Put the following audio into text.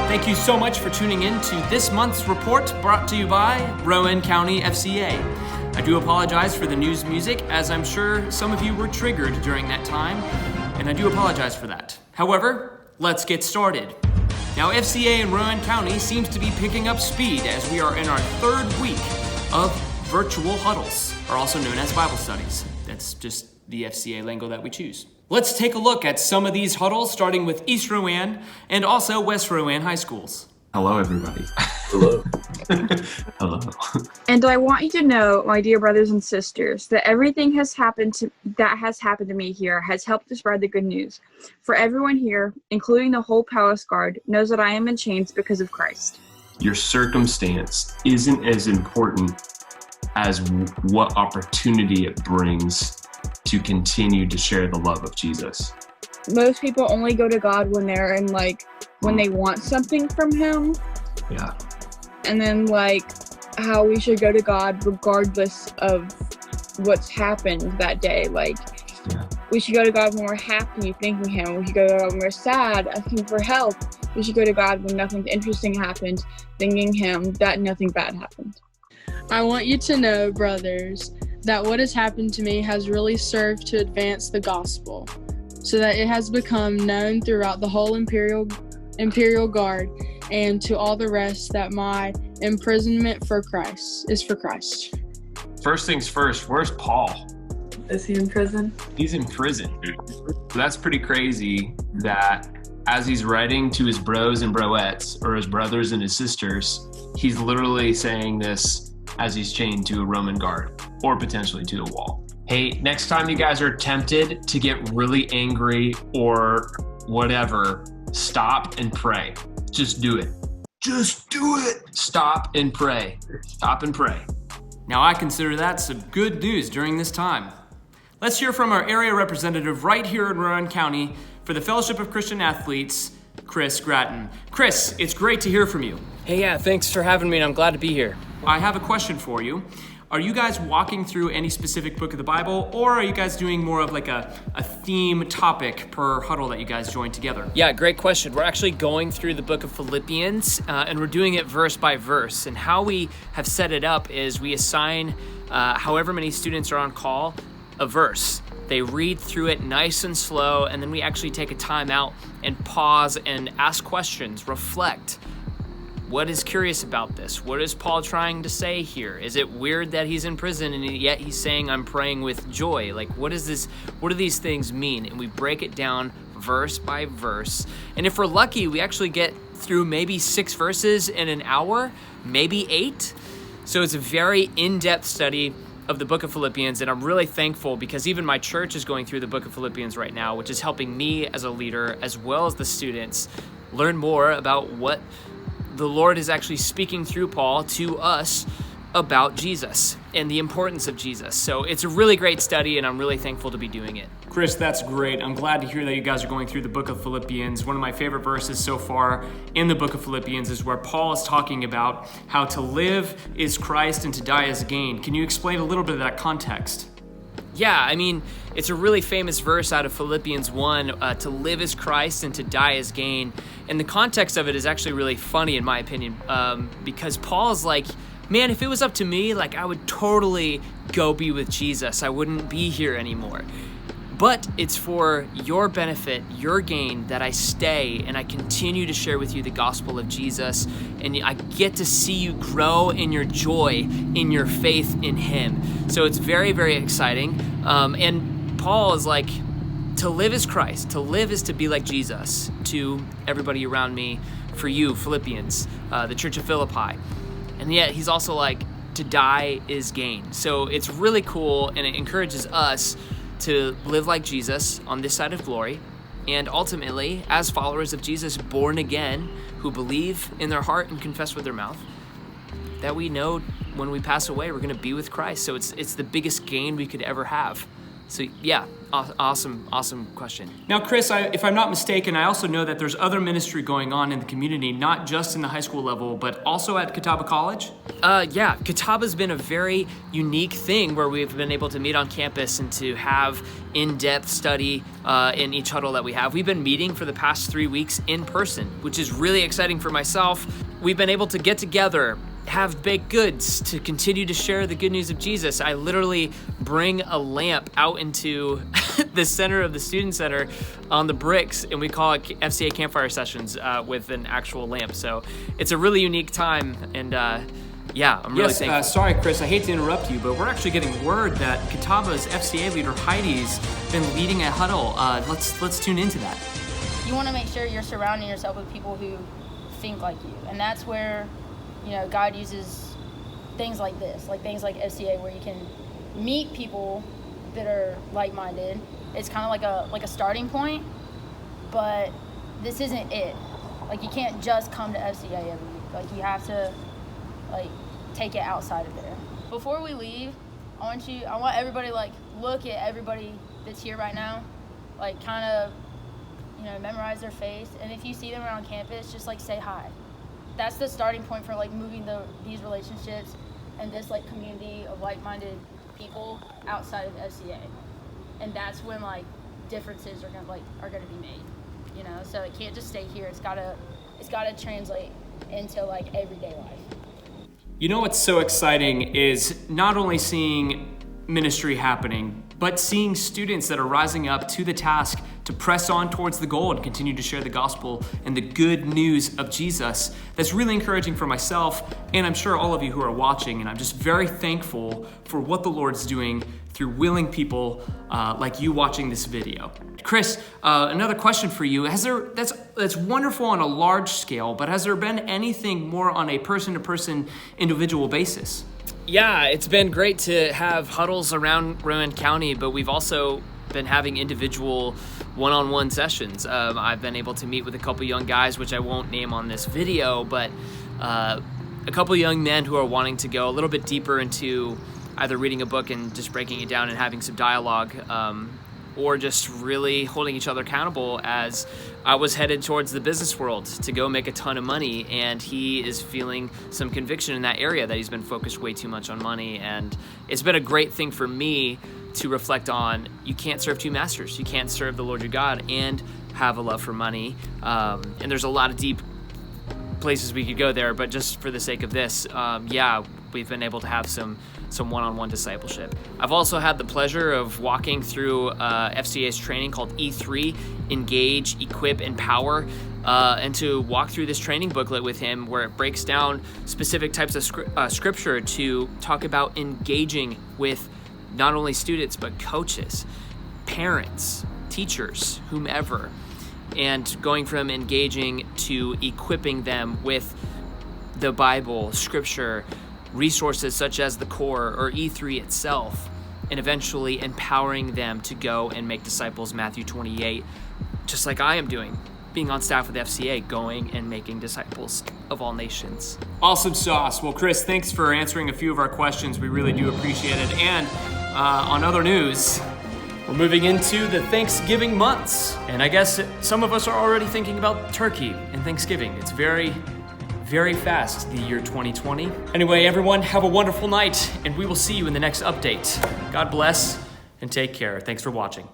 Thank you so much for tuning in to this month's report brought to you by Rowan County FCA. I do apologize for the news music, as I'm sure some of you were triggered during that time, and I do apologize for that. However, let's get started. Now, FCA in Rowan County seems to be picking up speed as we are in our third week of virtual huddles, or also known as Bible studies. That's just the FCA lingo that we choose. Let's take a look at some of these huddles, starting with East Rowan and also West Rowan high schools. Hello, everybody. Hello. Hello. And I want you to know, my dear brothers and sisters, that everything that has happened to me here has helped to spread the good news. For everyone here, including the whole palace guard, knows that I am in chains because of Christ. Your circumstance isn't as important as what opportunity it brings to continue to share the love of Jesus. Most people only go to God when they're in, when they want something from Him. Yeah. And then, how we should go to God regardless of what's happened that day. We should go to God when we're happy, thanking Him. We should go to God when we're sad, asking for help. We should go to God when nothing interesting happened, thanking Him that nothing bad happened. I want you to know, brothers, that what has happened to me has really served to advance the gospel, so that it has become known throughout the whole Imperial Guard and to all the rest that my imprisonment is for Christ. First things first, where's Paul? Is he in prison? He's in prison. So that's pretty crazy that as he's writing to his bros and broettes, or his brothers and his sisters, he's literally saying this as he's chained to a Roman guard, or potentially to a wall. Hey, next time you guys are tempted to get really angry or whatever, stop and pray. Just do it. Just do it. Stop and pray. Stop and pray. Now, I consider that some good news during this time. Let's hear from our area representative right here in Rowan County for the Fellowship of Christian Athletes, Chris Gratton. Chris, it's great to hear from you. Hey, yeah, thanks for having me, and I'm glad to be here. I have a question for you. Are you guys walking through any specific book of the Bible, or are you guys doing more of a theme topic per huddle that you guys join together? Yeah, great question. We're actually going through the book of Philippians, and we're doing it verse by verse. And how we have set it up is we assign however many students are on call a verse. They read through it nice and slow, and then we actually take a time out and pause and ask questions, reflect. What is curious about this? What is Paul trying to say here? Is it weird that he's in prison and yet he's saying, I'm praying with joy? What is this? What do these things mean? And we break it down verse by verse. And if we're lucky, we actually get through maybe 6 verses in an hour, maybe 8. So it's a very in-depth study of the book of Philippians, and I'm really thankful because even my church is going through the book of Philippians right now, which is helping me as a leader as well as the students learn more about what the Lord is actually speaking through Paul to us about Jesus and the importance of Jesus. So it's a really great study, and I'm really thankful to be doing it. Chris, that's great. I'm glad to hear that you guys are going through the book of Philippians. One of my favorite verses so far in the book of Philippians is where Paul is talking about how to live is Christ and to die is gain. Can you explain a little bit of that context? Yeah, it's a really famous verse out of Philippians 1, to live is Christ and to die is gain. And the context of it is actually really funny in my opinion, because Paul is like, man, if it was up to me, I would totally go be with Jesus. I wouldn't be here anymore. But it's for your benefit, your gain, that I stay and I continue to share with you the gospel of Jesus. And I get to see you grow in your joy, in your faith in Him. So it's very, very exciting. And Paul is like, to live is Christ. To live is to be like Jesus to everybody around me, for you, Philippians, the church of Philippi. And yet he's also like, to die is gain. So it's really cool, and it encourages us to live like Jesus on this side of glory, and ultimately, as followers of Jesus, born again, who believe in their heart and confess with their mouth, that we know when we pass away, we're going to be with Christ. So it's the biggest gain we could ever have. So yeah, awesome question. Now, Chris, if I'm not mistaken, I also know that there's other ministry going on in the community, not just in the high school level, but also at Catawba College? Yeah, Catawba's been a very unique thing where we've been able to meet on campus and to have in-depth study in each huddle that we have. We've been meeting for the past 3 weeks in person, which is really exciting for myself. We've been able to get together, have baked goods to continue to share the good news of Jesus. I literally bring a lamp out into the center of the student center on the bricks, and we call it FCA campfire sessions with an actual lamp. So it's a really unique time, and yeah, I'm really thankful. Sorry, Chris, I hate to interrupt you, but we're actually getting word that Catawba's FCA leader Heidi's been leading a huddle. Let's tune into that. You want to make sure you're surrounding yourself with people who think like you, and that's where God uses things like this, like things like FCA, where you can meet people that are like-minded. It's kind of like a starting point, but this isn't it. Like, you can't just come to FCA every week. Like, you have to take it outside of there. Before we leave, I want everybody look at everybody that's here right now, kind of memorize their face, and if you see them around campus, just say hi. That's the starting point for moving these relationships and this community of like-minded people outside of FCA, and that's when differences are gonna be made. So it can't just stay here. It's gotta translate into everyday life. What's so exciting is not only seeing ministry happening, but seeing students that are rising up to the task to press on towards the goal and continue to share the gospel and the good news of Jesus. That's really encouraging for myself, and I'm sure all of you who are watching, and I'm just very thankful for what the Lord's doing through willing people like you watching this video. Chris, another question for you. That's wonderful on a large scale, but has there been anything more on a person-to-person individual basis? Yeah, it's been great to have huddles around Rowan County, but we've also been having individual one-on-one sessions. I've been able to meet with a couple young guys, which I won't name on this video, but a couple young men who are wanting to go a little bit deeper into either reading a book and just breaking it down and having some dialogue, or just really holding each other accountable, as I was headed towards the business world to go make a ton of money, and he is feeling some conviction in that area that he's been focused way too much on money. And it's been a great thing for me to reflect on, you can't serve two masters. You can't serve the Lord your God and have a love for money. And there's a lot of deep places we could go there, but just for the sake of this, we've been able to have some one-on-one discipleship. I've also had the pleasure of walking through FCA's training called E3, Engage, Equip, Empower, and to walk through this training booklet with him where it breaks down specific types of scripture to talk about engaging with not only students, but coaches, parents, teachers, whomever, and going from engaging to equipping them with the Bible, scripture, resources such as the core or E3 itself, and eventually empowering them to go and make disciples, Matthew 28, just like I am doing, being on staff with FCA, going and making disciples of all nations. Awesome sauce. Well, Chris, thanks for answering a few of our questions. We really do appreciate it. And on other news, we're moving into the Thanksgiving months. And I guess some of us are already thinking about turkey and Thanksgiving. It's very fast, the year 2020. Anyway, everyone, have a wonderful night, and we will see you in the next update. God bless, and take care. Thanks for watching.